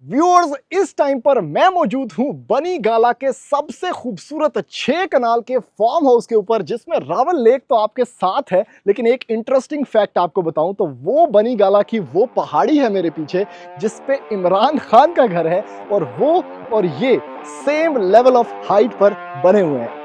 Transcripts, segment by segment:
Viewers, इस time पर मैं मौजूद हूं बनी गाला के सबसे खूबसूरत 6 कनाल के फार्म हाउस के ऊपर, जिसमें रावल लेक तो आपके साथ है। लेकिन एक इंटरेस्टिंग फैक्ट आपको बताऊं तो वो बनी गाला की वो पहाड़ी है मेरे पीछे जिस पे इमरान खान का घर है, और वो और ये सेम लेवल ऑफ हाइट पर बने हुए हैं।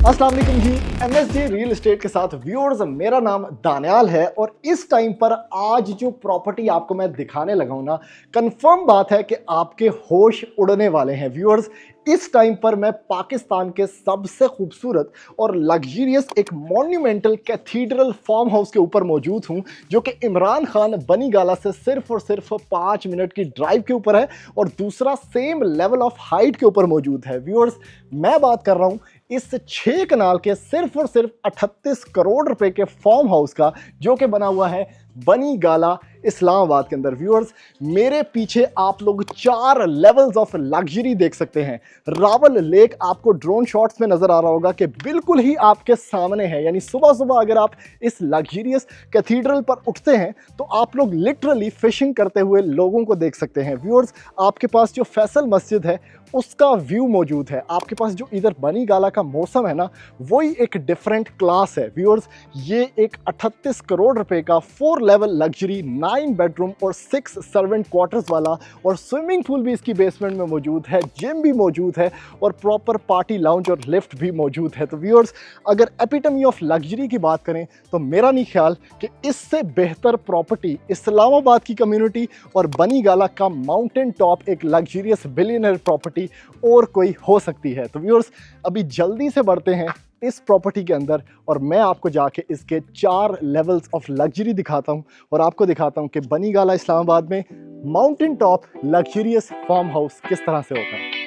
अस्सलाम वालेकुम जी, MSJ रियल एस्टेट के साथ व्यूअर्स, मेरा नाम दानियाल है। और इस टाइम पर आज जो प्रॉपर्टी आपको मैं दिखाने लगा हूं ना, कंफर्म बात है कि आपके होश उड़ने वाले हैं। व्यूअर्स, इस टाइम पर मैं पाकिस्तान के सबसे खूबसूरत और लग्जरियस एक मॉन्यूमेंटल कैथीड्रल फार्म हाउस के ऊपर मौजूद हूं, जो कि इमरान खान बनी गाला से सिर्फ और सिर्फ 5 मिनट की ड्राइव के ऊपर है, और दूसरा सेम लेवल ऑफ हाइट के ऊपर मौजूद है। व्यूअर्स, मैं बात कर रहा हूं इस 6 कनाल के सिर्फ और सिर्फ 38 करोड़ रुपए के फार्म हाउस का, जो कि बना हुआ है बनी गाला इस्लामाबाद के अंदर। व्यूअर्स, मेरे पीछे आप लोग 4 लेवल्स ऑफ लग्जरी देख सकते हैं। रावल लेक आपको ड्रोन शॉट्स में नजर आ रहा होगा कि बिल्कुल ही आपके सामने है। यानी सुबह सुबह अगर आप इस लग्जरियस कैथीड्रल पर उठते हैं तो आप लोग लिटरली फिशिंग करते हुए लोगों को देख सकते हैं। व्यूअर्स, आपके पास जो फैसल मस्जिद है उसका व्यू मौजूद है। आपके पास जो इधर बनी गाला का मौसम है ना, वही एक डिफरेंट क्लास है। व्यूअर्स, ये एक 38 करोड़ रुपए का 4 लेवल लग्जरी 9 बेडरूम और 6 सर्वेंट क्वार्टर्स वाला, और स्विमिंग पूल भी इसकी बेसमेंट में मौजूद है, जिम भी मौजूद है, और प्रॉपर पार्टी लाउंज और लिफ्ट भी मौजूद है। तो व्यूअर्स, अगर एपिटमी ऑफ लग्जरी की बात करें तो मेरा नहीं ख्याल कि इससे बेहतर प्रॉपर्टी इस्लामाबाद की कम्युनिटी और बनी गाला का माउंटेन टॉप एक लग्जरियस बिलियनर प्रॉपर्टी और कोई हो सकती है। तो व्यूअर्स, अभी जल्दी से बढ़ते हैं इस प्रॉपर्टी के अंदर, और मैं आपको जाके इसके 4 लेवल्स ऑफ लग्जरी दिखाता हूं, और आपको दिखाता हूं कि बनी गाला इस्लामाबाद में mountain top luxurious farm house किस तरह से होता है।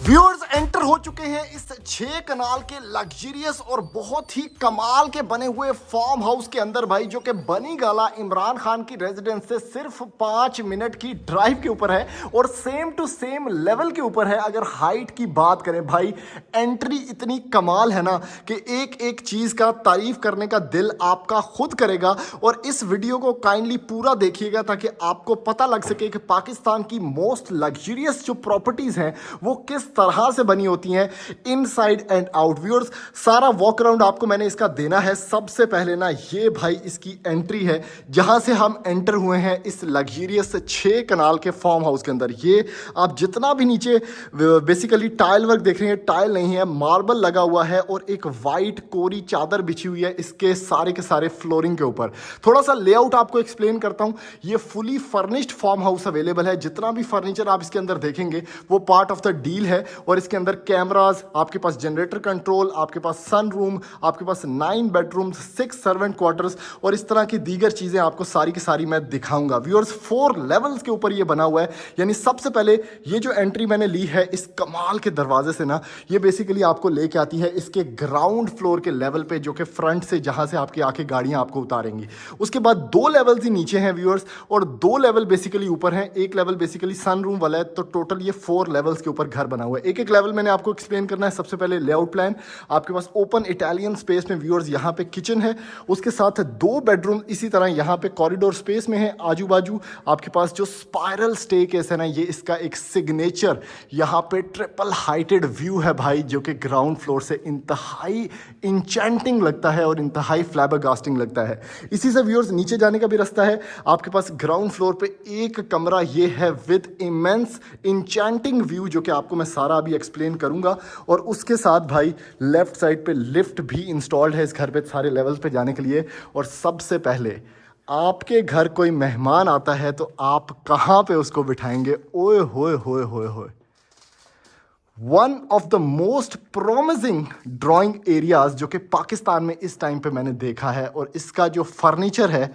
व्यूअर्स, एंटर हो चुके हैं इस 6 कनाल के लग्जरियस और बहुत ही कमाल के बने हुए फार्म हाउस के अंदर भाई, जो कि बनी गाला इमरान खान की रेजिडेंस से सिर्फ 5 मिनट की ड्राइव के ऊपर है, और सेम टू सेम लेवल के ऊपर है। अगर हाइट की बात करें भाई, एंट्री इतनी कमाल है ना कि एक एक चीज़ का तारीफ करने का दिल आपका खुद करेगा। और इस वीडियो को काइंडली पूरा देखिएगा ताकि आपको पता लग सके कि पाकिस्तान की मोस्ट लग्जरियस जो प्रॉपर्टीज़ हैं वो किस तरह से बनी होती हैं इनसाइड एंड आउट। व्यूअर्स, सारा वॉक अराउंड आपको मैंने इसका देना है। सबसे पहले ना, ये भाई इसकी एंट्री है जहां से हम एंटर हुए हैं इस लग्जरियस 6 कनाल के फार्म हाउस के अंदर। ये आप जितना भी नीचे बेसिकली टाइल वर्क देख रहे हैं, टाइल नहीं है, मार्बल लगा हुआ है, और एक वाइट कोरी चादर बिछी हुई है इसके सारे के सारे फ्लोरिंग के ऊपर। थोड़ा सा लेआउट आपको एक्सप्लेन करता हूं। ये fully furnished farm house available है। जितना भी फर्नीचर आप इसके अंदर देखेंगे वो पार्ट ऑफ द डील है, और इसके अंदर कैमरास, आपके पास जनरेटर कंट्रोल, आपके पास सन रूम, आपके पास 9 बेडरूम्स, 6 सर्वेंट क्वार्टर्स, और इस तरह की दीगर चीज़ें आपको सारी की सारी मैं दिखाऊंगा। व्यूअर्स, 4 लेवल्स के ऊपर ये बना हुआ है। यानी सबसे पहले ये जो एंट्री मैंने ली है इस कमाल के दरवाजे से ना, ये बेसिकली आपको लेके आती है इसके ग्राउंड फ्लोर के लेवल पे, जो कि फ्रंट से जहाँ से आपकी आके गाड़ियाँ आपको उतारेंगी। उसके बाद 2 लेवल्स ही नीचे हैं व्यूअर्स, और 2 लेवल बेसिकली ऊपर हैं। एक लेवल बेसिकली सन रूम वाला है। तो टोटल ये 4 लेवल्स के ऊपर घर बना हुआ है। एक एक लेवल मैंने आपको एक्सप्लेन करना है। सबसे पहले लेआउट प्लान, आपके पास ओपन इटालियन स्पेस में व्यूअर्स यहाँ पे किचन है, उसके साथ 2 बेडरूम इसी तरह यहाँ पे कॉरिडोर स्पेस में है। आजू बाजू आपके पास जो स्पाइरल स्टेयरकेस है ना, ये इसका एक सिग्नेचर यहाँ पे ट्रिपल हाइटेड व्यू है भाई, जो कि ग्राउंड फ्लोर से इंतहाई इंचेंटिंग लगता है और इंतहाई फ्लैबरगास्टिंग लगता है। इसी से व्यूअर्स नीचे जाने का भी रास्ता है। आपके पास ग्राउंड फ्लोर पे एक कमरा ये है विद इमेंस इंचेंटिंग व्यू, जो कि आपको मैं सारा अभी एक्सप्लेन करूंगा। और उसके साथ भाई लेफ्ट साइड पे लिफ्ट भी इंस्टॉल्ड है इस घर पे सारे लेवल्स पे जाने के लिए। और सबसे पहले आपके घर कोई मेहमान आता है तो आप कहाँ पे उसको बिठाएंगे? ओए होए होए होए होए, one of the most promising drawing areas जो कि पाकिस्तान में इस टाइम पे मैंने देखा है। और इसका जो फर्नीचर है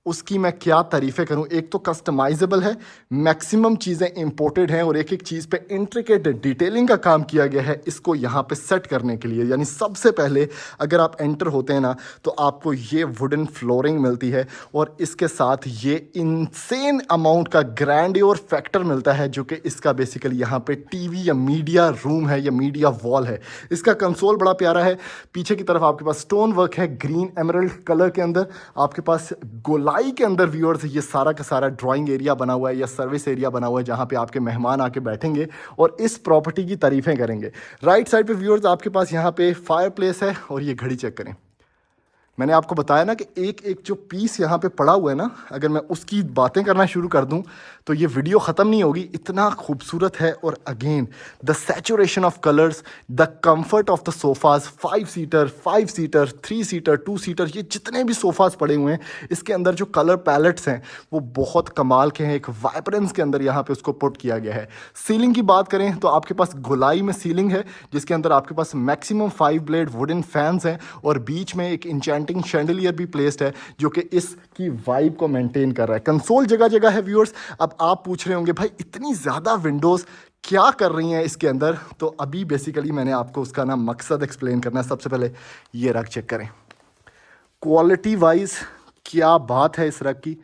उसकी मैं क्या तारीफ़ें करूं। एक तो कस्टमाइजेबल है, मैक्सिमम चीज़ें इंपोर्टेड हैं और एक एक चीज़ पे इंट्रिकेट डिटेलिंग का काम किया गया है इसको यहाँ पे सेट करने के लिए। यानी सबसे पहले अगर आप एंटर होते हैं ना तो आपको ये वुडन फ्लोरिंग मिलती है और इसके साथ ये इनसेन अमाउंट का ग्रैंडियोर फैक्टर मिलता है, जो कि इसका बेसिकली यहाँ पे टीवी या मीडिया रूम है या मीडिया वॉल है। इसका कंसोल बड़ा प्यारा है। पीछे की तरफ आपके पास स्टोन वर्क है ग्रीन एमरल्ड कलर के अंदर। आपके पास गोलाई के अंदर व्यूअर्स ये सारा का सारा ड्राइंग एरिया बना हुआ है या सर्विस एरिया बना हुआ है, जहां पे आपके मेहमान आके बैठेंगे और इस प्रॉपर्टी की तारीफें करेंगे। राइट साइड पे व्यूअर्स आपके पास यहाँ पे फायर प्लेस है और ये घड़ी चेक करें। मैंने आपको बताया ना कि एक एक जो पीस यहाँ पे पड़ा हुआ है ना, अगर मैं उसकी बातें करना शुरू कर दूँ तो ये वीडियो ख़त्म नहीं होगी, इतना खूबसूरत है। और again the saturation of colours, the comfort of the sofas, 5 seater 3 seater 2 seater, ये जितने भी सोफ़ाज़ पड़े हुए हैं इसके अंदर जो कलर पैलेट्स हैं वो बहुत कमाल के हैं। एक वाइब्रेंस के अंदर यहाँ पे उसको पुट किया गया है। सीलिंग की बात करें तो आपके पास गोलाई में सीलिंग है जिसके अंदर आपके पास मैक्सिमम 5 ब्लेड वुडन फैंस हैं और बीच में एक इंचेंटिंग शैंडलियर भी प्लेस्ड है जो कि इसकी वाइब को मेंटेन कर रहा है। कंसोल जगह जगह है व्यूअर्स। अब आप पूछ रहे होंगे भाई इतनी ज़्यादा विंडोज़ क्या कर रही हैं इसके अंदर, तो अभी बेसिकली मैंने आपको उसका ना मकसद एक्सप्लेन करना है। सबसे पहले ये रग चेक करें, क्वालिटी वाइज क्या बात है इस रग की।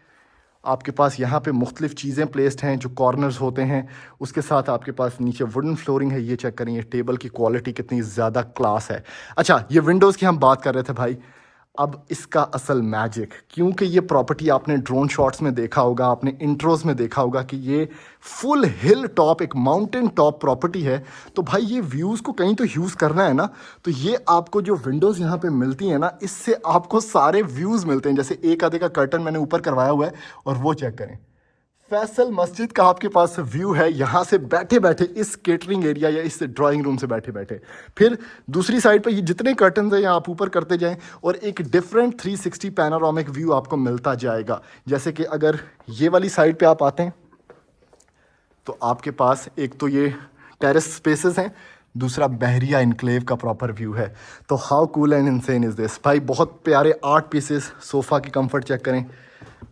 आपके पास यहाँ पे मुख्तलिफ चीज़ें प्लेस्ड हैं जो कॉर्नर्स होते हैं, उसके साथ आपके पास नीचे वुडन फ्लोरिंग है। ये चेक करें ये टेबल की क्वालिटी कितनी ज़्यादा क्लास है। अच्छा, ये विंडोज़ की हम बात कर रहे थे भाई, अब इसका असल मैजिक, क्योंकि ये प्रॉपर्टी आपने ड्रोन शॉट्स में देखा होगा, आपने इंट्रोज में देखा होगा कि ये फुल हिल टॉप एक माउंटेन टॉप प्रॉपर्टी है। तो भाई ये व्यूज़ को कहीं तो यूज़ करना है ना, तो ये आपको जो विंडोज़ यहाँ पे मिलती हैं ना, इससे आपको सारे व्यूज़ मिलते हैं। जैसे एक आधे का कर्टन मैंने ऊपर करवाया हुआ है और वो चेक करें, फैसल मस्जिद का आपके पास व्यू है यहाँ से बैठे बैठे, इस केटरिंग एरिया या इस ड्राइंग रूम से बैठे बैठे। फिर दूसरी साइड पे ये जितने कर्टन्स हैं यहाँ आप ऊपर करते जाएं और एक डिफरेंट 360 पैनोरामिक व्यू आपको मिलता जाएगा। जैसे कि अगर ये वाली साइड पे आप आते हैं तो आपके पास एक तो ये टेरेस स्पेसेस हैं, दूसरा बहरिया इनक्लेव का प्रॉपर व्यू है। तो how cool and insane is this भाई। बहुत प्यारे 8 पीसेस सोफ़ा की कंफर्ट चेक करें,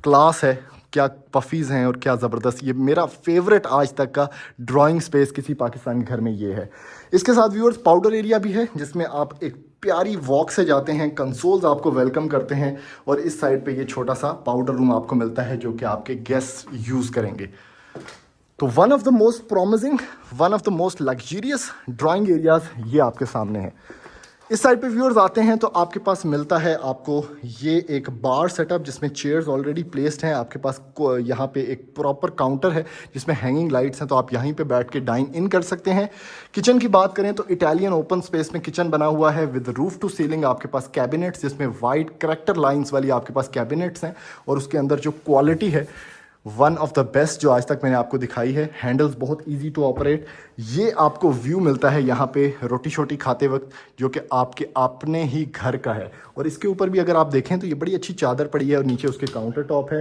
क्लास है, क्या पफीज़ हैं और क्या ज़बरदस्त। ये मेरा फेवरेट आज तक का ड्राइंग स्पेस किसी पाकिस्तानी घर में ये है। इसके साथ व्यूअर्स पाउडर एरिया भी है जिसमें आप एक प्यारी वॉक से जाते हैं, कंसोल्स आपको वेलकम करते हैं और इस साइड पे ये छोटा सा पाउडर रूम आपको मिलता है जो कि आपके गेस्ट यूज़ करेंगे। तो one of the most promising, one of the most luxurious drawing areas ये आपके सामने है। इस साइड पे व्यूअर्स आते हैं तो आपके पास मिलता है आपको ये एक बार सेटअप जिसमें चेयर्स ऑलरेडी प्लेस्ड हैं। आपके पास यहाँ पे एक प्रॉपर काउंटर है जिसमें हैंगिंग लाइट्स हैं, तो आप यहीं पे बैठ के डाइन इन कर सकते हैं। किचन की बात करें तो इटालियन ओपन स्पेस में किचन बना हुआ है विद रूफ टू सीलिंग। आपके पास कैबिनेट्स जिसमें वाइट करेक्टर लाइन्स वाली आपके पास कैबिनेट्स हैं और उसके अंदर जो क्वालिटी है वन ऑफ द बेस्ट जो आज तक मैंने आपको दिखाई है। हैंडल्स बहुत इजी टू ऑपरेट। ये आपको व्यू मिलता है यहाँ पे रोटी शोटी खाते वक्त जो कि आपके अपने ही घर का है। और इसके ऊपर भी अगर आप देखें तो ये बड़ी अच्छी चादर पड़ी है और नीचे उसके काउंटर टॉप है।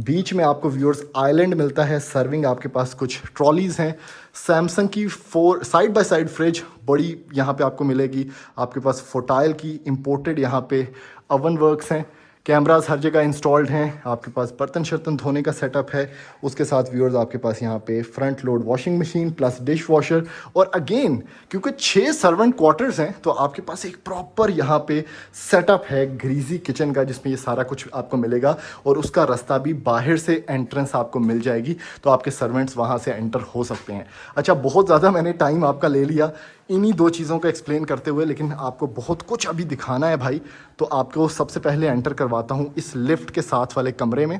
बीच में आपको व्यूअर्स आइलैंड मिलता है, सर्विंग आपके पास कुछ ट्रॉलीज़ हैं। सैमसंग की 4 साइड बाय साइड फ्रिज बड़ी यहाँ पे आपको मिलेगी। आपके पास फोटाइल की इम्पोर्टेड यहाँ पे ओवन वर्क्स हैं। कैमरास हर जगह इंस्टॉल्ड हैं। आपके पास बर्तन शर्तन धोने का सेटअप है। उसके साथ व्यूअर्स आपके पास यहाँ पे front load washing machine plus dish washer. और अगेन क्योंकि 6 सर्वेंट क्वार्टर्स हैं तो आपके पास एक प्रॉपर यहाँ पे सेटअप है ग्रीजी किचन का जिसमें ये सारा कुछ आपको मिलेगा और उसका रास्ता भी बाहर से एंट्रेंस आपको मिल जाएगी, तो आपके सर्वेंट्स वहाँ से एंटर हो सकते हैं। अच्छा, बहुत ज़्यादा मैंने टाइम आपका ले लिया। इन्हीं दो चीज़ों को एक्सप्लेन करते हुए, लेकिन आपको बहुत कुछ अभी दिखाना है भाई, तो आपको सबसे पहले एंटर करवाता हूँ इस लिफ्ट के साथ वाले कमरे में।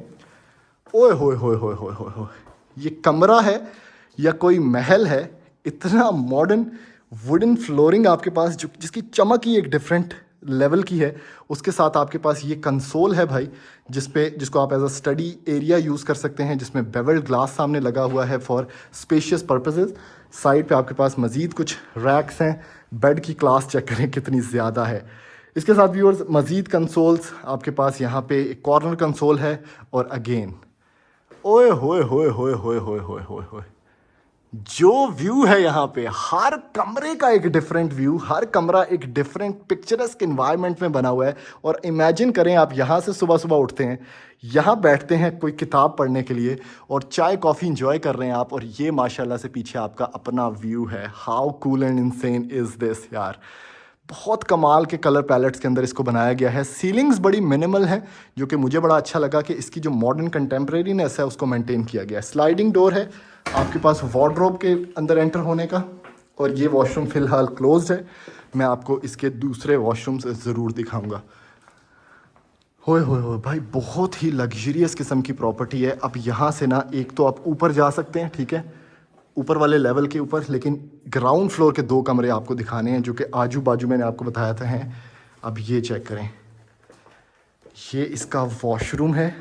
ओए होए होए होए होए होए होए, ये कमरा है या कोई महल है? इतना मॉडर्न वुडन फ्लोरिंग आपके पास, जो जिसकी चमक ही एक डिफरेंट लेवल की है। उसके साथ आपके पास ये कंसोल है भाई, जिसको आप as a study area use कर सकते हैं, जिसमें बेवल्ड ग्लास सामने लगा हुआ है फॉर स्पेशियस पर्पसेस। साइड पे आपके पास मज़ीद कुछ रैक्स हैं। बेड की क्लास चेक करें कितनी ज़्यादा है। इसके साथ व्यूअर्स मज़ीद कंसोल्स आपके पास यहाँ पे एक कॉर्नर कंसोल है। और अगेन ओए होए होए होए होए होए होए होए होए, जो व्यू है यहाँ पे, हर कमरे का एक डिफरेंट व्यू, हर कमरा एक डिफरेंट पिक्चरस्क इन्वायरमेंट में बना हुआ है। और इमेजिन करें आप यहाँ से सुबह सुबह उठते हैं, यहाँ बैठते हैं कोई किताब पढ़ने के लिए और चाय कॉफ़ी इंजॉय कर रहे हैं आप, और ये माशाल्लाह से पीछे आपका अपना व्यू है। How cool and insane is this यार। बहुत कमाल के कलर पैलेट्स के अंदर इसको बनाया गया है। सीलिंग्स बड़ी मिनिमल है, जो कि मुझे बड़ा अच्छा लगा कि इसकी जो मॉडर्न कंटेम्प्रेरीनेस है उसको मेंटेन किया गया है। स्लाइडिंग डोर है आपके पास वार्डरोब के अंदर एंटर होने का, और ये वॉशरूम फ़िलहाल क्लोज्ड है। मैं आपको इसके दूसरे वॉशरूम से ज़रूर दिखाऊंगा। होए होए होए भाई, बहुत ही लग्जरियस किस्म की प्रॉपर्टी है। अब यहाँ से ना, एक तो आप ऊपर जा सकते हैं, ठीक है, ऊपर वाले लेवल के ऊपर, लेकिन ग्राउंड फ्लोर के दो कमरे आपको दिखाने हैं, जो कि आजू बाजू मैंने आपको बताया था हैं। अब ये चेक करें, ये इसका वॉशरूम है,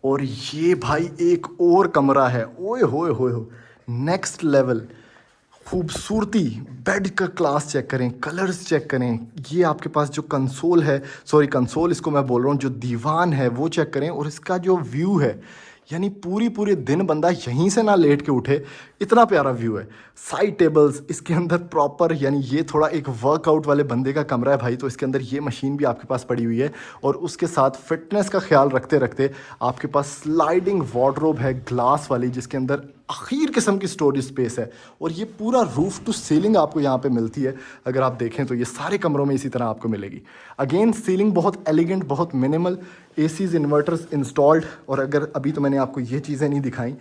और ये भाई एक और कमरा है। ओए होए होए हो, नेक्स्ट लेवल खूबसूरती। बेड का क्लास चेक करें, कलर्स चेक करें। ये आपके पास जो कंसोल है, सॉरी कंसोल इसको मैं बोल रहा हूँ, जो दीवान है वो चेक करें। और इसका जो व्यू है, यानी पूरे दिन बंदा यहीं से ना लेट के उठे, इतना प्यारा व्यू है। साइड टेबल्स इसके अंदर प्रॉपर, यानी ये थोड़ा एक वर्कआउट वाले बंदे का कमरा है भाई, तो इसके अंदर ये मशीन भी आपके पास पड़ी हुई है। और उसके साथ फिटनेस का ख्याल रखते रखते आपके पास स्लाइडिंग वार्डरोब है ग्लास वाली, जिसके अंदर आखिर किस्म की स्टोरेज स्पेस है। और ये पूरा रूफ टू सीलिंग आपको यहाँ पे मिलती है। अगर आप देखें तो ये सारे कमरों में इसी तरह आपको मिलेगी। अगेन सीलिंग बहुत एलिगेंट, बहुत मिनिमल, एसीज इन्वर्टर्स इंस्टॉल्ड। और अगर अभी तो मैंने आपको ये चीज़ें नहीं दिखाई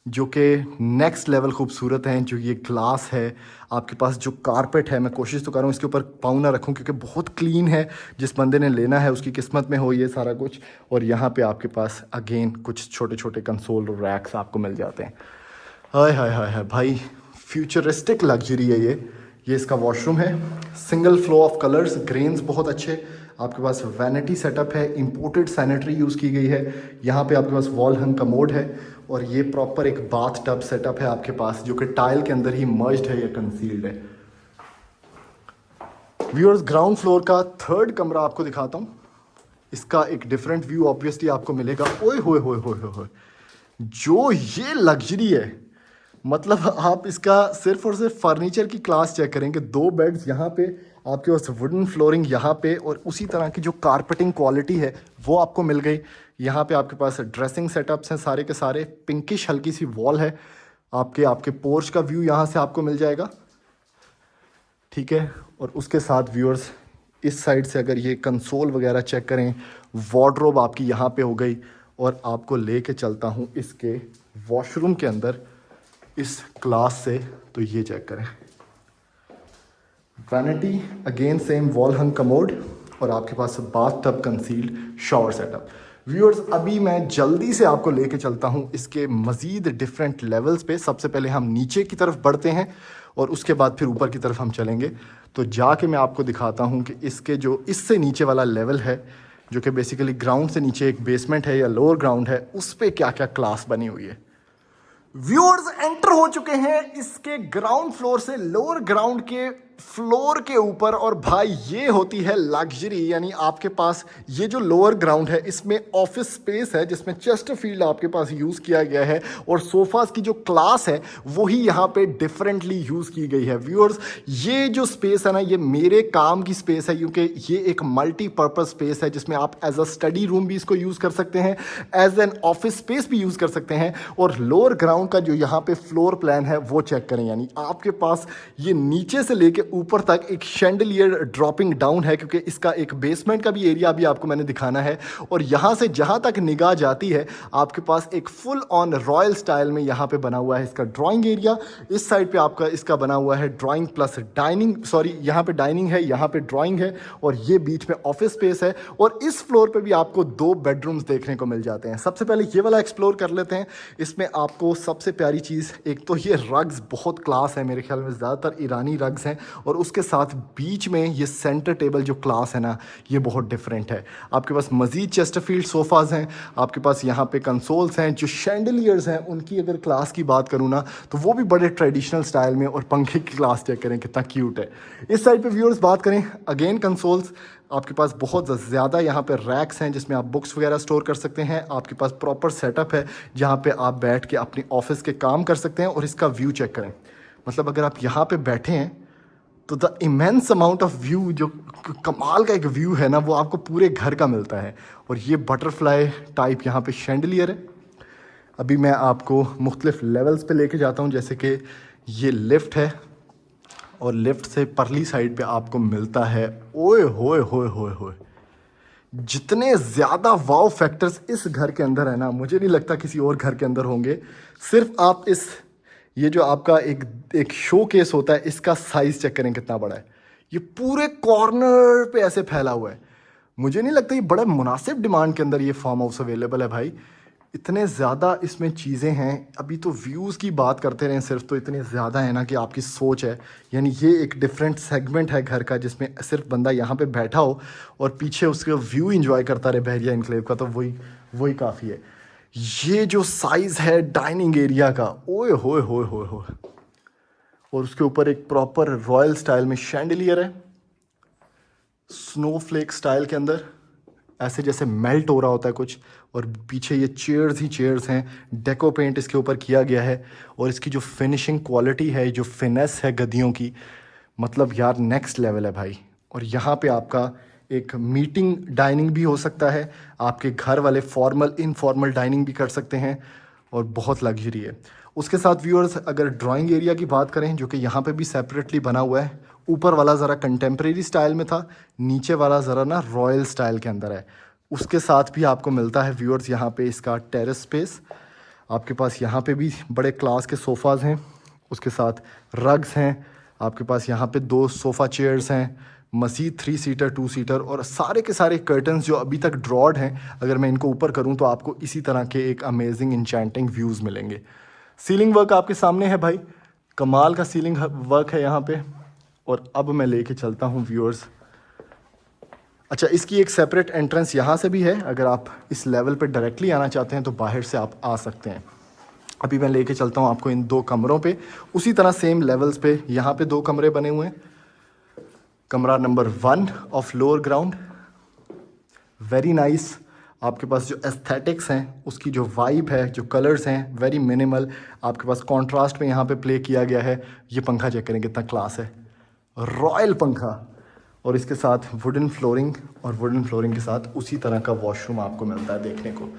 जो कि नेक्स्ट लेवल खूबसूरत हैं। जो ये ग्लास है आपके पास, जो कारपेट है, मैं कोशिश तो कर रहा हूँ इसके ऊपर पाँव ना रखूँ क्योंकि बहुत क्लीन है। जिस बंदे ने लेना है उसकी किस्मत में हो ये सारा कुछ। और यहाँ पे आपके पास अगेन कुछ छोटे छोटे कंसोल रैक्स आपको मिल जाते हैं। हाय हाय हाय हाय भाई, फ्यूचरिस्टिक लग्जरी है ये इसका वॉशरूम है। Single flow of colours, grains बहुत अच्छे। आपके पास वैनिटी सेटअप है, इंपोर्टेड सैनिटरी यूज़ की गई है। यहाँ पे आपके पास वॉल हंग कमोड है, और ये प्रॉपर एक बाथ टब सेटअप है आपके पास, जो कि टाइल के अंदर ही मर्ज्ड है या कंसील्ड है। व्यूअर्स, ग्राउंड फ्लोर का थर्ड कमरा आपको दिखाता हूँ। इसका एक डिफरेंट व्यू ऑब्वियसली आपको मिलेगा। ओए होए होए होए होए, जो ये लग्जरी है, मतलब आप इसका सिर्फ और सिर्फ फर्नीचर की क्लास चेक करेंगे। दो बेड्स यहाँ पे आपके पास, वुडन फ्लोरिंग यहाँ पे, और उसी तरह की जो कारपेटिंग क्वालिटी है वो आपको मिल गई। यहाँ पे आपके पास ड्रेसिंग सेटअप्स हैं सारे के सारे। पिंकिश हल्की सी वॉल है। आपके पोर्च का व्यू यहाँ से आपको मिल जाएगा, ठीक है। और उसके साथ व्यूअर्स, इस साइड से अगर ये कंसोल वगैरह चेक करें, वार्डरोब आपकी यहाँ पे हो गई। और आपको लेके चलता हूँ इसके वॉशरूम के अंदर इस क्लास से, तो ये चेक करें। Vanity, again same wall hung commode, और आपके पास bath tub concealed shower setup. Viewers, अभी मैं जल्दी से आपको लेके चलता हूँ इसके मज़ीद डिफरेंट लेवल्स पे। सबसे पहले हम नीचे की तरफ बढ़ते हैं, और उसके बाद फिर ऊपर की तरफ हम चलेंगे। तो जाके मैं आपको दिखाता हूँ कि इसके जो इससे नीचे वाला लेवल है, जो कि बेसिकली ग्राउंड से नीचे एक बेसमेंट है या लोअर ग्राउंड है, उस पर क्या क्या क्लास बनी हुई है। व्यूअर्स, एंटर हो चुके हैं इसके ग्राउंड फ्लोर से लोअर ग्राउंड के फ्लोर के ऊपर। और भाई, ये होती है लग्जरी, यानी आपके पास ये जो लोअर ग्राउंड है, इसमें ऑफिस स्पेस है, जिसमें चेस्टरफील्ड आपके पास यूज़ किया गया है। और सोफास की जो क्लास है वही यहाँ पे डिफरेंटली यूज़ की गई है। व्यूअर्स, ये जो स्पेस है ना, ये मेरे काम की स्पेस है, क्योंकि ये एक मल्टीपर्पज़ स्पेस है, जिसमें आप एज अ स्टडी रूम भी इसको यूज़ कर सकते हैं, एज एन ऑफिस स्पेस भी यूज़ कर सकते हैं। और लोअर ग्राउंड का जो यहाँ पे फ्लोर प्लान है वो चेक करें, यानी आपके पास ये नीचे से लेके ऊपर तक एक शैंडलियर ड्रॉपिंग डाउन है, क्योंकि इसका एक बेसमेंट का भी एरिया अभी आपको मैंने दिखाना है। और यहाँ से जहाँ तक निगाह जाती है आपके पास एक फुल ऑन रॉयल स्टाइल में यहाँ पे बना हुआ है इसका ड्राइंग एरिया। इस साइड पे आपका इसका बना हुआ है ड्राइंग प्लस डाइनिंग, सॉरी यहाँ पे डाइनिंग है, यहाँ पे ड्राइंग है और ये बीच में ऑफिस स्पेस है। और इस फ्लोर पे भी आपको 2 बेडरूम्स देखने को मिल जाते हैं। सबसे पहले ये वाला एक्सप्लोर कर लेते हैं। इसमें आपको सबसे प्यारी चीज़, एक तो ये रग्स बहुत क्लास है, मेरे ख्याल में ज़्यादातर ईरानी रग्स हैं, और उसके साथ बीच में ये सेंटर टेबल जो क्लास है ना, ये बहुत डिफरेंट है। आपके पास मज़ीद चेस्टरफील्ड सोफ़ाज़ हैं, आपके पास यहाँ पे कंसोल्स हैं, जो शैंडलियर्स हैं उनकी अगर क्लास की बात करूँ ना तो वो भी बड़े ट्रेडिशनल स्टाइल में, और पंखे की क्लास चेक करें कितना क्यूट है। इस साइड पे व्यूअर्स बात करें, अगेन कंसोल्स, आपके पास बहुत ज़्यादा यहाँ पे रैक्स हैं जिसमें आप बुक्स वगैरह स्टोर कर सकते हैं। आपके पास प्रॉपर सेटअप है जहाँ पे आप बैठ के अपनी ऑफिस के काम कर सकते हैं। और इसका व्यू चेक करें, मतलब अगर आप यहाँ पे बैठे हैं तो the immense amount of view, जो कमाल का एक व्यू है ना, वो आपको पूरे घर का मिलता है। और ये बटरफ्लाई टाइप यहाँ पे शैंडलियर है। अभी मैं आपको मुख्तलिफ लेवल्स पे लेके जाता हूँ, जैसे कि ये लिफ्ट है और लिफ्ट से परली साइड पे आपको मिलता है, ओए होए होए होए होए, जितने ज़्यादा वाव फैक्टर्स इस घर के अंदर है ना, मुझे नहीं लगता किसी और घर के अंदर होंगे। सिर्फ आप इस, ये जो आपका एक शो केस होता है, इसका साइज़ चेक करें कितना बड़ा है। ये पूरे कॉर्नर पे ऐसे फैला हुआ है। मुझे नहीं लगता ये बड़ा मुनासिब डिमांड के अंदर ये फार्म हाउस अवेलेबल है भाई। इतने ज़्यादा इसमें चीज़ें हैं। अभी तो व्यूज़ की बात करते रहें सिर्फ, तो इतने ज़्यादा है ना कि आपकी सोच है। यानी ये एक डिफरेंट सेगमेंट है घर का, जिसमें सिर्फ बंदा यहाँ पे बैठा हो और पीछे उसका व्यू एंजॉय करता रहे बहरिया इनक्लेव का, तो वही काफ़ी है। ये जो साइज़ है डाइनिंग एरिया का, ओए होए होए होए होए, और उसके ऊपर एक प्रॉपर रॉयल स्टाइल में शैंडलियर है, स्नोफ्लेक स्टाइल के अंदर, ऐसे जैसे मेल्ट हो रहा होता है कुछ। और पीछे ये चेयर्स ही चेयर्स हैं, डेको पेंट इसके ऊपर किया गया है। और इसकी जो फिनिशिंग क्वालिटी है, जो फिनेस है गद्दियों की, मतलब यार नेक्स्ट लेवल है भाई। और यहाँ पे आपका एक मीटिंग डाइनिंग भी हो सकता है, आपके घर वाले फॉर्मल इनफॉर्मल डाइनिंग भी कर सकते हैं, और बहुत लग्जरी है। उसके साथ व्यूअर्स अगर ड्राइंग एरिया की बात करें, जो कि यहाँ पे भी सेपरेटली बना हुआ है, ऊपर वाला ज़रा कंटेम्प्रेरी स्टाइल में था, नीचे वाला ज़रा ना रॉयल स्टाइल के अंदर है। उसके साथ भी आपको मिलता है व्यूअर्स यहाँ पे इसका टेरेस स्पेस। आपके पास यहाँ पे भी बड़े क्लास के सोफ़ाज़ हैं, उसके साथ रग्स हैं, आपके पास यहाँ पे 2 सोफ़ा चेयर्स हैं, मज़ीद 3 सीटर 2 सीटर, और सारे के सारे कर्टन्स जो अभी तक ड्रॉड हैं, अगर मैं इनको ऊपर करूँ तो आपको इसी तरह के एक अमेजिंग इंचेंटिंग व्यूज़ मिलेंगे। सीलिंग वर्क आपके सामने है भाई, कमाल का सीलिंग वर्क है यहाँ पे। और अब मैं लेके चलता हूँ व्यूअर्स, अच्छा इसकी एक सेपरेट एंट्रेंस यहाँ से भी है, अगर आप इस लेवल पे डायरेक्टली आना चाहते हैं तो बाहर से आप आ सकते हैं। अभी मैं लेके चलता हूँ आपको इन 2 कमरों पे, उसी तरह सेम लेवल्स पे यहाँ पे 2 कमरे बने हुए हैं। कमरा number 1 of lower ground, very nice. आपके पास जो एस्थेटिक्स हैं, उसकी जो वाइब है, जो कलर्स हैं, वेरी मिनिमल। आपके पास कॉन्ट्रास्ट में यहाँ पे प्ले किया गया है। ये पंखा चेक करें कितना क्लास है, रॉयल पंखा, और इसके साथ वुडन फ्लोरिंग, और वुडन फ्लोरिंग के साथ उसी तरह का वॉशरूम आपको मिलता है देखने को।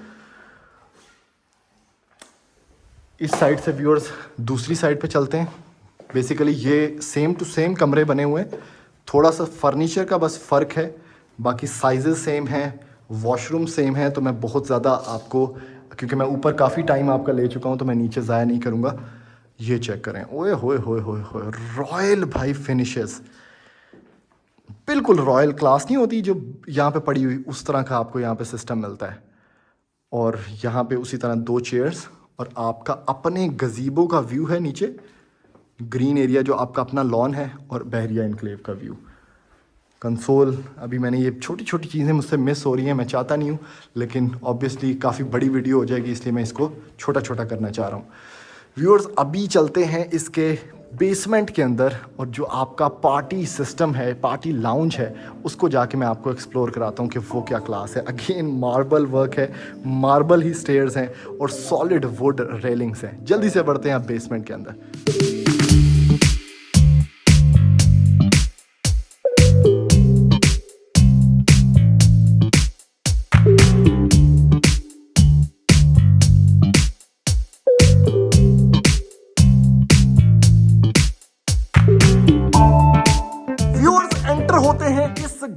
इस साइड से व्यूअर्स दूसरी साइड पे चलते हैं। बेसिकली ये सेम टू सेम कमरे बने हुए हैं, थोड़ा सा फर्नीचर का बस फ़र्क है, बाकी साइजेस सेम हैं, वॉशरूम सेम है। तो मैं बहुत ज़्यादा आपको, क्योंकि मैं ऊपर काफ़ी टाइम आपका ले चुका हूँ, तो मैं नीचे ज़ाया नहीं करूँगा। ये चेक करें, ओए होए होए होए होए, रॉयल भाई फिनिशेस, बिल्कुल रॉयल क्लास नहीं होती जो यहाँ पे पड़ी हुई, उस तरह का आपको यहाँ पे सिस्टम मिलता है। और यहाँ पे उसी तरह 2 चेयर्स, और आपका अपने गजीबो का व्यू है नीचे, ग्रीन एरिया जो आपका अपना लॉन है, और बहरिया इनक्लेव का व्यू। कंसोल, अभी मैंने ये छोटी छोटी चीज़ें मुझसे मिस हो रही हैं, मैं चाहता नहीं हूँ, लेकिन ऑब्वियसली काफ़ी बड़ी वीडियो हो जाएगी, इसलिए मैं इसको छोटा छोटा करना चाह रहा हूँ। व्यूअर्स अभी चलते हैं इसके बेसमेंट के अंदर, और जो आपका पार्टी सिस्टम है, पार्टी लाउंज है, उसको जाके मैं आपको एक्सप्लोर कराता हूँ कि वो क्या क्लास है। अगेन मार्बल वर्क है, मार्बल ही स्टेयर्स हैं, और सॉलिड वुड रेलिंग्स हैं। जल्दी से बढ़ते हैं आप बेसमेंट के अंदर।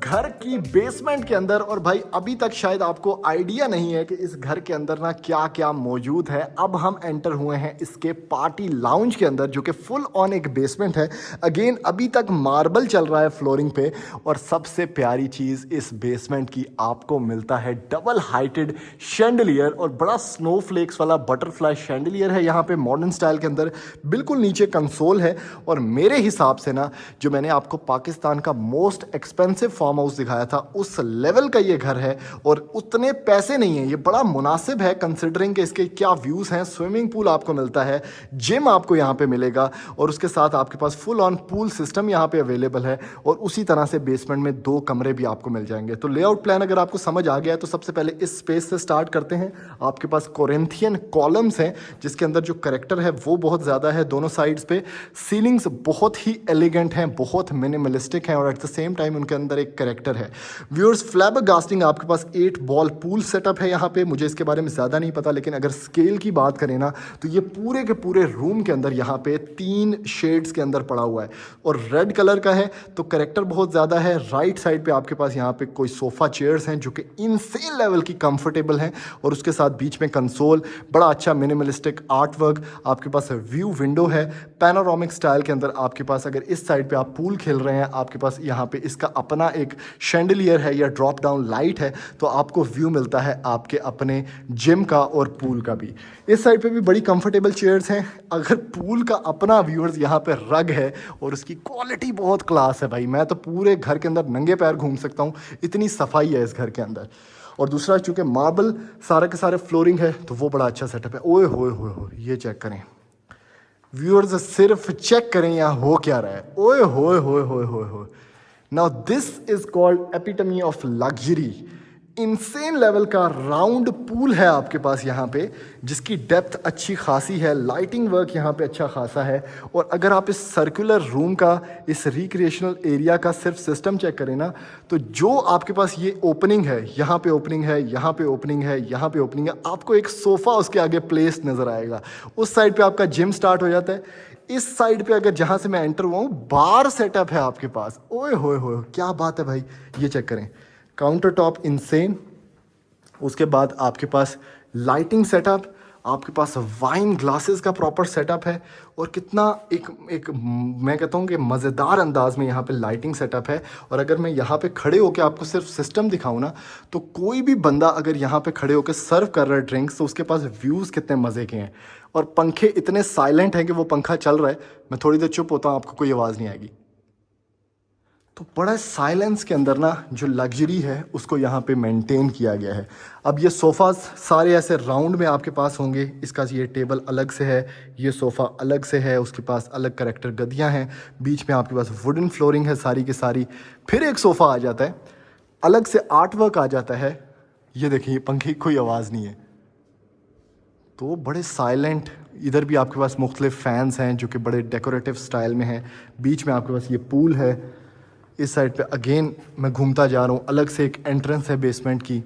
घर की बेसमेंट के अंदर। और भाई अभी तक शायद आपको आइडिया नहीं है कि इस घर के अंदर ना क्या क्या मौजूद है। अब हम एंटर हुए हैं इसके पार्टी लाउंज के अंदर, जो कि फुल ऑन एक बेसमेंट है। अगेन अभी तक मार्बल चल रहा है फ्लोरिंग पे। और सबसे प्यारी चीज़ इस बेसमेंट की, आपको मिलता है डबल हाइटेड शैंडलियर और बड़ा स्नोफ्लेक्स वाला बटरफ्लाई शैंडलियर है यहाँ पे मॉडर्न स्टाइल के अंदर। बिल्कुल नीचे कंसोल है। और मेरे हिसाब से ना, जो मैंने आपको पाकिस्तान का मोस्ट एक्सपेंसिव फार्म हाउस दिखाया था, उस लेवल का ये घर है। और उतने पैसे नहीं है, ये बड़ा मुनासिब है कंसिडरिंग कि इसके क्या व्यूज़ हैं। स्विमिंग पूल आपको मिलता है, जिम आपको यहाँ पे मिलेगा, और उसके साथ आपके पास फुल ऑन पूल सिस्टम यहाँ पे अवेलेबल है। और उसी तरह से बेसमेंट में 2 कमरे भी आपको मिल जाएंगे। तो लेआउट प्लान अगर आपको समझ आ गया है तो सबसे पहले इस स्पेस से स्टार्ट करते हैं। आपके पास कोरिंथियन कॉलम्स हैं, जिसके अंदर जो करेक्टर है वो बहुत ज़्यादा है दोनों साइड्स पे। सीलिंग्स बहुत ही एलिगेंट हैं, बहुत मिनिमलिस्टिक हैं, और एट द सेम टाइम उनके अंदर एक करेक्टर है। व्यूअर्स, फ्लैबरगास्टिंग आपके पास 8 बॉल पूल सेटअप है यहाँ पे। मुझे इसके बारे में ज़्यादा नहीं पता, लेकिन अगर स्केल की बात करें ना, तो ये पूरे के पूरे रूम के अंदर यहाँ पे 3 शेड्स के अंदर पड़ा हुआ है। और रेड कलर का है तो करेक्टर बहुत ज़्यादा है। राइट साइड पे आपके पास यहाँ पे कोई सोफ़ा चेयर्स हैं जो कि इनसेन लेवल की कंफर्टेबल हैं, और उसके साथ बीच में कंसोल, बड़ा अच्छा मिनिमलिस्टिक आर्ट वर्क। आपके पास व्यू विंडो है पैनोरामिक स्टाइल के अंदर। आपके पास अगर इस साइड पे आप पूल खेल रहे हैं, आपके पास यहाँ पे इसका अपना एक शैंडलियर है या ड्रॉप डाउन लाइट है, तो आपको व्यू मिलता है आपके अपने जिम का और पूल का भी। इस साइड पे भी बड़ी कंफर्टेबल चेयर्स हैं। अगर पूल का अपना व्यूअर्स यहाँ पे रग है, और उसकी क्वालिटी बहुत क्लास है भाई। मैं तो पूरे घर के अंदर नंगे पैर घूम सकता हूँ, इतनी सफाई है इस घर के अंदर। और दूसरा, चूंकि मार्बल सारे के सारे फ्लोरिंग है, तो वो बड़ा अच्छा सेटअप है। ओए होए होए होए, ये चेक करें व्यूअर्स, सिर्फ चेक करें यहाँ हो क्या रहा है। ओए होए होए होए होए होए। Now this is called epitome of luxury. Insane level का राउंड पूल है आपके पास यहाँ पे, जिसकी डेप्थ अच्छी खासी है। लाइटिंग वर्क यहाँ पे अच्छा खासा है। और अगर आप इस सर्कुलर रूम का, इस रिक्रिएशनल एरिया का सिर्फ सिस्टम चेक करें ना, तो जो आपके पास ये ओपनिंग है, यहाँ पे ओपनिंग है, यहाँ पे ओपनिंग है, यहाँ पे ओपनिंग है, आपको एक सोफ़ा उसके आगे प्लेस नज़र आएगा। उस साइड पे आपका जिम स्टार्ट हो जाता है। इस साइड पे अगर जहाँ से मैं एंटर हुआ हूँ, बार सेटअप है आपके पास। ओए होए होए, क्या बात है भाई। ये चेक करें, काउंटर टॉप इंसेन। उसके बाद आपके पास लाइटिंग सेटअप, आपके पास वाइन ग्लासेस का प्रॉपर सेटअप है। और कितना एक मैं कहता हूँ कि मज़ेदार अंदाज में यहाँ पे लाइटिंग सेटअप है। और अगर मैं यहाँ पे खड़े होकर आपको सिर्फ सिस्टम दिखाऊँ ना, तो कोई भी बंदा अगर यहाँ पे खड़े होकर सर्व कर रहा है ड्रिंक्स, तो उसके पास व्यूज़ कितने मज़े के हैं। और पंखे इतने साइलेंट हैं कि वो पंखा चल रहा है, मैं थोड़ी देर चुप होता हूँ, आपको कोई आवाज़ नहीं आएगी। तो बड़ा साइलेंस के अंदर ना जो लग्जरी है उसको यहाँ पे मेंटेन किया गया है। अब ये सोफ़ास सारे ऐसे राउंड में आपके पास होंगे। इसका ये टेबल अलग से है, ये सोफ़ा अलग से है, उसके पास अलग करेक्टर गद्दियाँ हैं, बीच में आपके पास वुडन फ्लोरिंग है सारी की सारी। फिर एक सोफ़ा आ जाता है, अलग से आर्ट वर्क आ जाता है। ये देखिए, पंखे की कोई आवाज़ नहीं है, तो बड़े साइलेंट। इधर भी आपके पास मुख्तलिफ फ़ैन्स हैं जो कि बड़े डेकोरेटिव स्टाइल में हैं। बीच में आपके पास ये पूल है। इस साइड पे अगेन मैं घूमता जा रहा हूँ, अलग से एक एंट्रेंस है बेसमेंट की।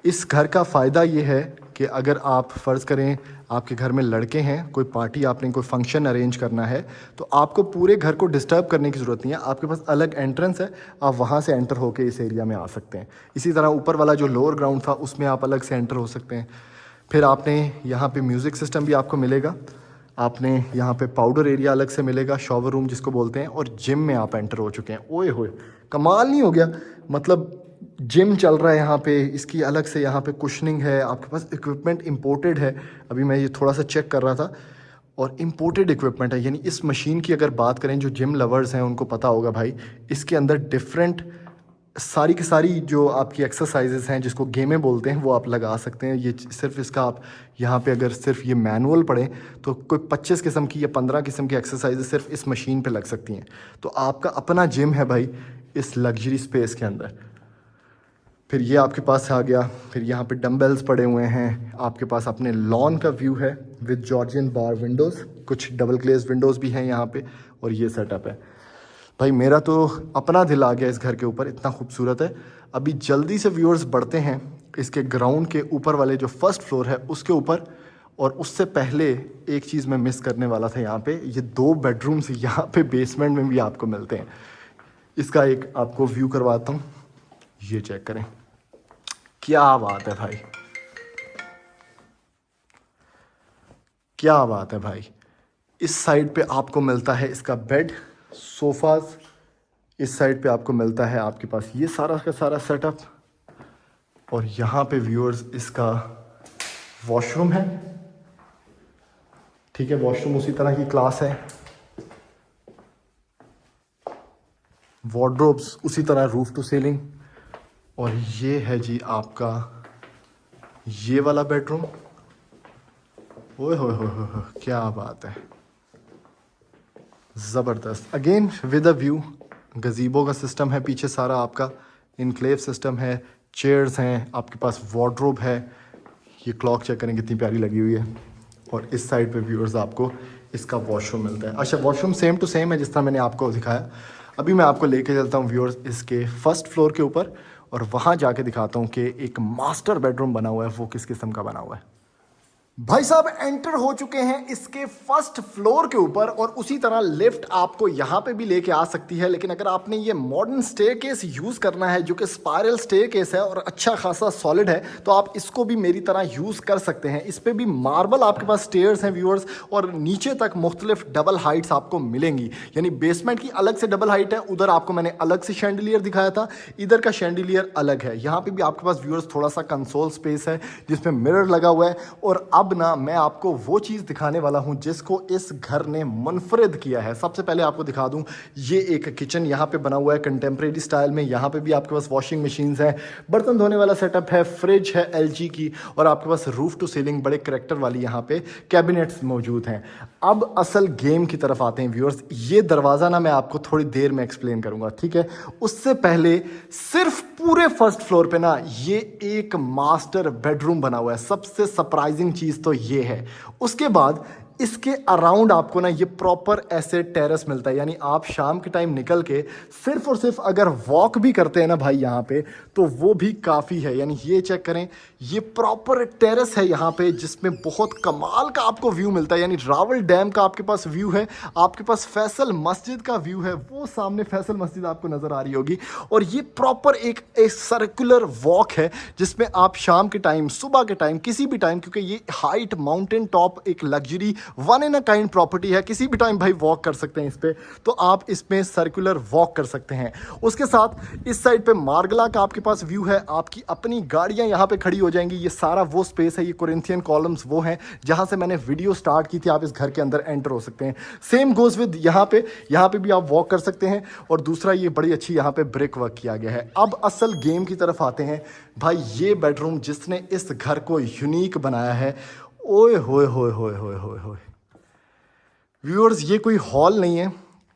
इस घर का फ़ायदा ये है कि अगर आप फ़र्ज़ करें आपके घर में लड़के हैं, कोई पार्टी, आपने कोई फंक्शन अरेंज करना है, तो आपको पूरे घर को डिस्टर्ब करने की ज़रूरत नहीं है। आपके पास अलग एंट्रेंस है, आप वहाँ से एंटर होकर इस एरिया में आ सकते हैं। इसी तरह ऊपर वाला जो लोअर ग्राउंड था, उसमें आप अलग से एंटर हो सकते हैं। फिर आपने यहाँ पे म्यूज़िक सिस्टम भी आपको मिलेगा। आपने यहाँ पे पाउडर एरिया अलग से मिलेगा, शॉवर रूम जिसको बोलते हैं। और जिम में आप एंटर हो चुके हैं। ओए होए, कमाल नहीं हो गया? मतलब जिम चल रहा है यहाँ पे, इसकी अलग से यहाँ पे कुशनिंग है। आपके पास इक्विपमेंट इंपोर्टेड है। अभी मैं ये थोड़ा सा चेक कर रहा था, और इम्पोर्टेड इक्विपमेंट है। यानी इस मशीन की अगर बात करें, जो जिम लवर्स हैं उनको पता होगा भाई, इसके अंदर डिफरेंट सारी की सारी जो आपकी एक्सरसाइजेस हैं, जिसको गेमें बोलते हैं, वो आप लगा सकते हैं। ये सिर्फ इसका आप यहाँ पे अगर सिर्फ ये मैनुअल पढ़ें, तो कोई 25 किस्म की या 15 किस्म की एक्सरसाइजेस सिर्फ इस मशीन पे लग सकती हैं। तो आपका अपना जिम है भाई इस लग्जरी स्पेस के अंदर। फिर ये आपके पास आ गया। फिर यहाँ पे डम्बेल्स पड़े हुए हैं। आपके पास अपने लॉन का व्यू है विद जॉर्जियन बार विंडोज़, कुछ डबल ग्लेज विंडोज़ भी हैं यहाँ पे। और ये सेटअप है भाई, मेरा तो अपना दिल आ गया इस घर के ऊपर, इतना खूबसूरत है। अभी जल्दी से व्यूअर्स बढ़ते हैं इसके ग्राउंड के ऊपर वाले जो फर्स्ट फ्लोर है उसके ऊपर। और उससे पहले एक चीज़ मैं मिस करने वाला था, यहाँ पे ये 2 बेडरूम्स यहाँ पे बेसमेंट में भी आपको मिलते हैं। इसका एक आपको व्यू करवाता हूँ, ये चेक करें, क्या बात है भाई, क्या बात है भाई। इस साइड पे आपको मिलता है इसका बेड, सोफाज, इस साइड पे आपको मिलता है आपके पास ये सारा का सारा सेटअप, और यहाँ पे व्यूअर्स इसका वॉशरूम है, ठीक है, वॉशरूम उसी तरह की क्लास है, वार्डरोब्स उसी तरह रूफ टू सीलिंग, और ये है जी आपका ये वाला बेडरूम। ओए हो क्या बात है, ज़बरदस्त। अगेन विद अ व्यू, गजीबो का सिस्टम है पीछे सारा आपका, इनक्लेव सिस्टम है, चेयर्स हैं, आपके पास वार्डरोब है, ये क्लॉक चेक करें कितनी प्यारी लगी हुई है, और इस साइड पे व्यूअर्स आपको इसका वॉशरूम मिलता है। अच्छा, वॉशरूम सेम टू सेम है जिस तरह मैंने आपको दिखाया। अभी मैं आपको लेके चलता हूँ व्यूअर्स इसके फर्स्ट फ्लोर के ऊपर, और वहाँ जाके दिखाता हूँ कि एक मास्टर बेडरूम बना हुआ है वो किस किस्म का बना हुआ है। भाई साहब एंटर हो चुके हैं इसके फर्स्ट फ्लोर के ऊपर, और उसी तरह लिफ्ट आपको यहाँ पे भी लेके आ सकती है, लेकिन अगर आपने ये मॉडर्न स्टेयरकेस यूज़ करना है जो कि स्पाइरल स्टेयरकेस है और अच्छा खासा सॉलिड है, तो आप इसको भी मेरी तरह यूज़ कर सकते हैं। इस पर भी मार्बल आपके पास स्टेयर्स हैं व्यूअर्स, और नीचे तक मुख्तलिफ डबल हाइट्स आपको मिलेंगी, यानी बेसमेंट की अलग से डबल हाइट है, उधर आपको मैंने अलग से शैंडिलियर दिखाया था, इधर का शैंडिलियर अलग है। यहाँ पर भी आपके पास व्यूअर्स थोड़ा सा कंसोल स्पेस है जिसमें मिरर लगा हुआ है, और अब ना मैं आपको वो चीज़ दिखाने वाला हूं जिसको इस घर ने मुनफरिद किया है। सबसे पहले आपको दिखा दूं, ये एक किचन यहाँ पे बना हुआ है कंटेम्प्रेरी स्टाइल में। यहाँ पे भी आपके पास वॉशिंग मशीन्स हैं, बर्तन धोने वाला सेटअप है, फ्रिज है एलजी की, और आपके पास रूफ टू सीलिंग बड़े करैक्टर वाली यहाँ पे कैबिनेट्स मौजूद हैं। अब असल गेम की तरफ आते हैं व्यूअर्स। ये दरवाज़ा ना मैं आपको थोड़ी देर में एक्सप्लेन करूंगा, ठीक है। उससे पहले सिर्फ पूरे फर्स्ट फ्लोर पे ना ये एक मास्टर बेडरूम बना हुआ है। सबसे सरप्राइजिंग चीज़ तो ये है। उसके बाद इसके अराउंड आपको ना ये प्रॉपर ऐसे टेरेस मिलता है, यानी आप शाम के टाइम निकल के सिर्फ और सिर्फ अगर वॉक भी करते हैं ना भाई यहाँ पे, तो वो भी काफ़ी है। यानी ये चेक करें, ये प्रॉपर टेरेस है यहाँ पे जिसमें बहुत कमाल का आपको व्यू मिलता है। यानी रावल डैम का आपके पास व्यू है, आपके पास फैसल मस्जिद का व्यू है, वो सामने फैसल मस्जिद आपको नज़र आ रही होगी, और ये प्रॉपर एक सर्कुलर वॉक है जिसमें आप शाम के टाइम, सुबह के टाइम, किसी भी टाइम, क्योंकि ये हाइट माउंटेन टॉप एक luxury one in a kind property है, किसी भी टाइम भाई वॉक कर सकते हैं इस पे, तो आप इसमें सर्कुलर वॉक कर सकते हैं। उसके साथ इस साइड पे मार्गला का आपके पास व्यू है, आपकी अपनी गाड़ियां यहां पे खड़ी हो जाएंगी। ये सारा वो स्पेस है, ये कोरिंथियन कॉलम्स वो हैं जहां से मैंने वीडियो स्टार्ट की थी। आप इस घर के अंदर एंटर हो सकते हैं। सेम गोज विद यहाँ पे भी आप वॉक कर सकते हैं, और दूसरा ये बड़ी अच्छी यहाँ पे ब्रिक वर्क किया गया है। अब असल गेम की तरफ आते हैं भाई। ये बेडरूम जिसने इस घर को यूनिक बनाया है, ओए होए होए होए होए होए होए व्यूअर्स, ये कोई हॉल नहीं है,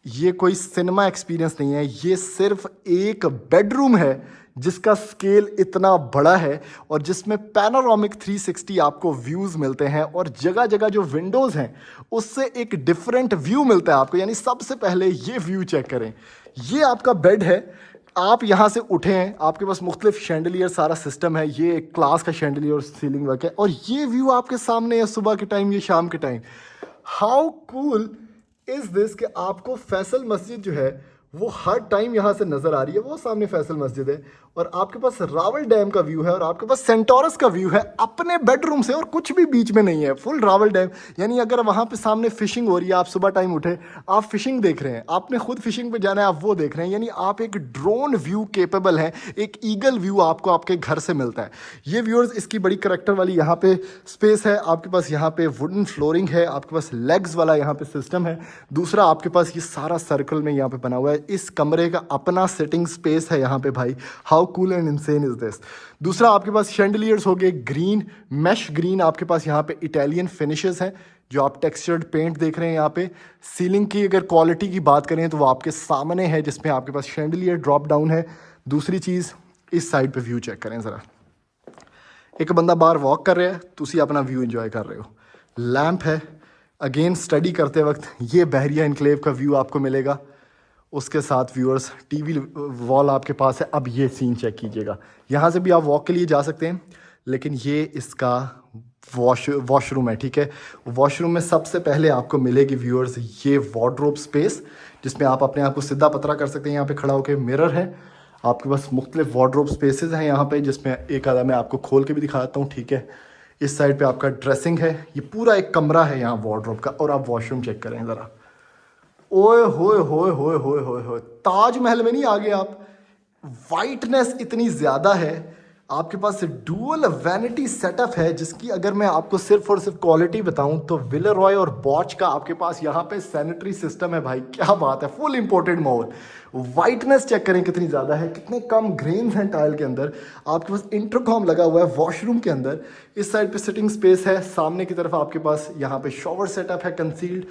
ये कोई सिनेमा एक्सपीरियंस नहीं है, ये सिर्फ एक बेडरूम है जिसका स्केल इतना बड़ा है, और जिसमें पैनोरामिक 360 आपको व्यूज़ मिलते हैं, और जगह जगह जो विंडोज़ हैं उससे एक डिफरेंट व्यू मिलता है आपको। यानी सबसे पहले ये व्यू चेक करें, ये आपका बेड है, आप यहाँ से उठे हैं, आपके पास मुख्तलिफ शैंडलियर सारा सिस्टम है, ये एक क्लास का शैंडलियर सीलिंग वर्क है, और ये व्यू आपके सामने है सुबह के टाइम, ये शाम के time. How cool is this कि आपको फैसल मस्जिद जो है वो हर टाइम यहाँ से नज़र आ रही है, वो सामने फैसल मस्जिद है, और आपके पास रावल डैम का व्यू है, और आपके पास सेंटोरस का व्यू है अपने बेडरूम से, और कुछ भी बीच में नहीं है, फुल रावल डैम। यानी अगर वहाँ पे सामने फिशिंग हो रही है, आप सुबह टाइम उठे, आप फिशिंग देख रहे हैं, आपने खुद फिशिंग पे जाना है, आप वो देख रहे हैं, यानी आप एक ड्रोन व्यू केपेबल हैं, एक ईगल व्यू आपको आपके घर से मिलता है। ये व्यूअर्स इसकी बड़ी करैक्टर वाली यहाँ पे स्पेस है, आपके पास यहाँ पे वुडन फ्लोरिंग है, आपके पास लेग्स वाला यहाँ पे सिस्टम है। दूसरा आपके पास ये सारा सर्कल में यहाँ पे बना हुआ है, इस कमरे का अपना सिटिंग स्पेस है यहाँ पे भाई। How cool and insane is this. दूसरा आपके पास शैंडलियर्स हो गए ग्रीन, मैश ग्रीन, आपके पास यहाँ पे इटालियन फिनिशेस हैं जो आप टेक्सचर्ड पेंट देख रहे हैं यहाँ पे। सीलिंग की अगर क्वालिटी की बात करें तो वो आपके सामने है, जिसमें आपके पास शैंडलियर ड्रॉप डाउन है। दूसरी चीज़, इस साइड पे व्यू चेक करें ज़रा, एक बंदा बाहर वॉक कर रहा है, तुसी अपना व्यू एंजॉय कर रहे हो। लैंप है, अगेन स्टडी करते वक्त ये बहरिया इनक्लेव का व्यू आपको मिलेगा। उसके साथ व्यूअर्स टीवी वॉल आपके पास है। अब ये सीन चेक कीजिएगा, यहाँ से भी आप वॉक के लिए जा सकते हैं, लेकिन ये इसका वॉशरूम है, ठीक है। वॉशरूम में सबसे पहले आपको मिलेगी व्यूअर्स ये वार्डरोब स्पेस, जिसमें आप अपने आप को सीधा पतरा कर सकते हैं। यहाँ पे खड़ा होकर मिरर है, आपके पास मुख्तलिफ वार्डरोब स्पेसेस हैं यहाँ पे, जिसमें एक आधा मैं आपको खोल के भी दिखाता हूँ, ठीक है। इस साइड पे आपका ड्रेसिंग है, ये पूरा एक कमरा है यहाँ वार्डरोब का। और आप वॉशरूम चेक करें ज़रा, ओए होए होए होए होए होए होए, ताजमहल में नहीं आ गए आप। वाइटनेस इतनी ज़्यादा है, आपके पास डुअल वैनिटी सेटअप है, जिसकी अगर मैं आपको सिर्फ और सिर्फ क्वालिटी बताऊं तो विलेरॉय और बॉच का आपके पास यहाँ पे सैनिटरी सिस्टम है भाई, क्या बात है, फुल इंपोर्टेड माहौल। वाइटनेस चेक करें कितनी ज़्यादा है, कितने कम ग्रेन्स हैं टाइल के अंदर। आपके पास इंटरकॉम लगा हुआ है वॉशरूम के अंदर। इस साइड पे सिटिंग स्पेस है, सामने की तरफ आपके पास यहाँ पे शॉवर सेटअप है कंसील्ड।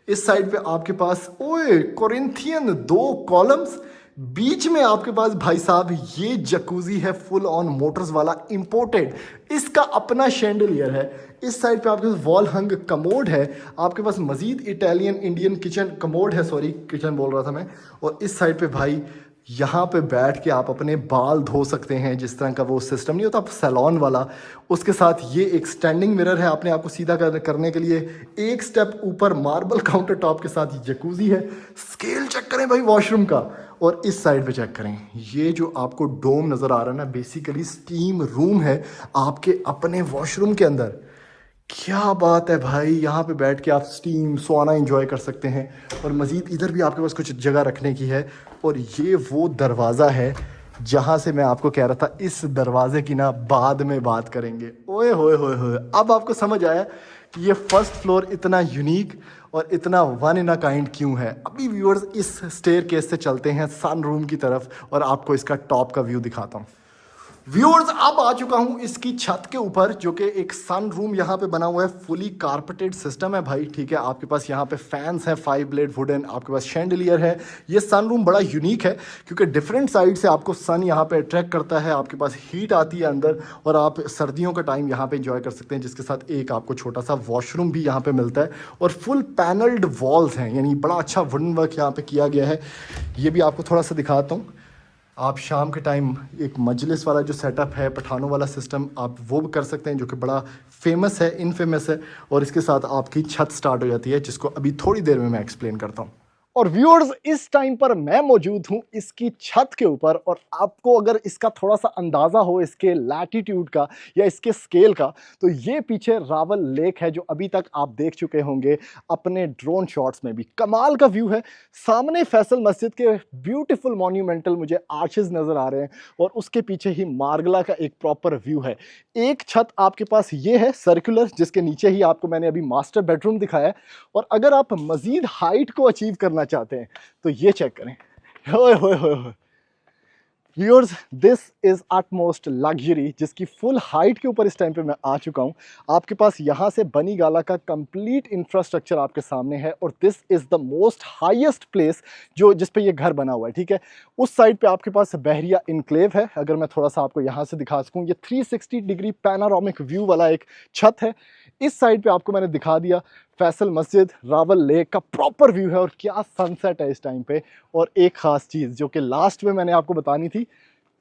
इस साइड पे आपके पास ओए कोरिंथियन 2 कॉलम्स, बीच में आपके पास भाई साहब ये जकूजी है फुल ऑन मोटर्स वाला इंपोर्टेड, इसका अपना शैंडलियर है। इस साइड पे आपके पास वॉल हंग कमोड है, आपके पास मजीद इटालियन इंडियन किचन कमोड है, सॉरी किचन बोल रहा था मैं। और इस साइड पे भाई यहाँ पे बैठ के आप अपने बाल धो सकते हैं, जिस तरह का वो सिस्टम नहीं होता सैलून वाला। उसके साथ ये एक स्टैंडिंग मिरर है अपने आप को सीधा करने के लिए। एक स्टेप ऊपर मार्बल काउंटर टॉप के साथ ये जकूजी है। स्केल चेक करें भाई वॉशरूम का। और इस साइड पे चेक करें, ये जो आपको डोम नज़र आ रहा है ना, बेसिकली स्टीम रूम है आपके अपने वॉशरूम के अंदर। क्या बात है भाई, यहाँ पे बैठ के आप स्टीम सोना एंजॉय कर सकते हैं। और मज़ीद इधर भी आपके पास कुछ जगह रखने की है। और ये वो दरवाज़ा है जहाँ से मैं आपको कह रहा था इस दरवाजे की ना बाद में बात करेंगे। ओए होए होए होए, अब आपको समझ आया कि ये फर्स्ट फ्लोर इतना यूनिक और इतना वन इन अ काइंड क्यों है। अभी व्यूअर्स इस स्टेयर केस से चलते हैं सन रूम की तरफ और आपको इसका टॉप का व्यू दिखाता हूँ। व्यूअर्स अब आ चुका हूं इसकी छत के ऊपर, जो कि एक सन रूम यहाँ पे बना हुआ है। फुली कारपेटेड सिस्टम है भाई, ठीक है। आपके पास यहाँ पे फैंस हैं 5 ब्लेड वुडन, आपके पास शैंडलियर है। ये सन रूम बड़ा यूनिक है क्योंकि डिफरेंट साइड से आपको सन यहाँ पे अट्रैक्ट करता है। आपके पास हीट आती है अंदर और आप सर्दियों का टाइम यहाँ पे इंजॉय कर सकते हैं, जिसके साथ एक आपको छोटा सा वॉशरूम भी यहाँ पे मिलता है। और फुल पैनल्ड वॉल्स हैं, यानी बड़ा अच्छा वुडन वर्क यहाँ पे किया गया है। ये भी आपको थोड़ा सा दिखाता हूँ। आप शाम के टाइम एक मजलिस वाला जो सेटअप है, पठानों वाला सिस्टम, आप वो भी कर सकते हैं, जो कि बड़ा फेमस है, इनफेमस है। और इसके साथ आपकी छत स्टार्ट हो जाती है, जिसको अभी थोड़ी देर में मैं एक्सप्लेन करता हूँ। और व्यूअर्स इस टाइम पर मैं मौजूद हूं इसकी छत के ऊपर। और आपको अगर इसका थोड़ा सा अंदाज़ा हो इसके लैटिट्यूड का या इसके स्केल का, तो ये पीछे रावल लेक है, जो अभी तक आप देख चुके होंगे अपने ड्रोन शॉट्स में भी। कमाल का व्यू है। सामने फैसल मस्जिद के ब्यूटीफुल मॉन्यूमेंटल मुझे आर्चेस नज़र आ रहे हैं और उसके पीछे ही मार्गला का एक प्रॉपर व्यू है। एक छत आपके पास ये है सर्कुलर, जिसके नीचे ही आपको मैंने अभी मास्टर बेडरूम दिखाया है। और अगर आप मज़ीद हाइट को अचीव करना चाहते हैं तो ये चेक करें। होए होए होए होए viewers, this is utmost luxury, जिसकी फुल हाइट के ऊपर इस टाइम पे मैं आ चुका हूं। आपके पास यहां से बनी गाला का कंप्लीट इंफ्रास्ट्रक्चर आपके सामने है और this is the most highest place जो जिस पे ये घर बना हुआ है, ठीक है। उस साइड पे आपके पास बहरिया इनक्लेव है। अगर मैं थोड़ा सा आपको यहां से दिखा सकूं, ये 360 डिग्री पैनारोमिक व्यू वाला एक छत है। इस साइड पे आपको मैंने दिखा दिया फैसल मस्जिद, रावल लेक का प्रॉपर व्यू है और क्या सनसेट है इस टाइम पे। और एक खास चीज़ जो कि लास्ट में मैंने आपको बतानी थी,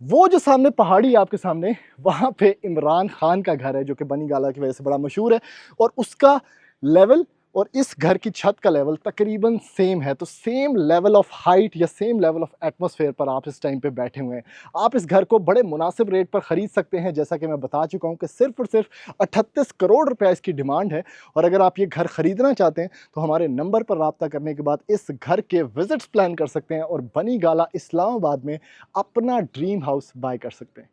वो जो सामने पहाड़ी है आपके सामने, वहाँ पे इमरान खान का घर है, जो कि बनी गाला की वजह से बड़ा मशहूर है। और उसका लेवल और इस घर की छत का लेवल तकरीबन सेम है। तो सेम लेवल ऑफ हाइट या सेम लेवल ऑफ एटमॉस्फेयर पर आप इस टाइम पे बैठे हुए हैं। आप इस घर को बड़े मुनासिब रेट पर ख़रीद सकते हैं। जैसा कि मैं बता चुका हूं कि सिर्फ और सिर्फ 38 करोड़ रुपया इसकी डिमांड है। और अगर आप ये घर ख़रीदना चाहते हैं तो हमारे नंबर पर रब्ता करने के बाद इस घर के विजिट्स प्लान कर सकते हैं और बनी गाला इस्लामाबाद में अपना ड्रीम हाउस बाय कर सकते हैं।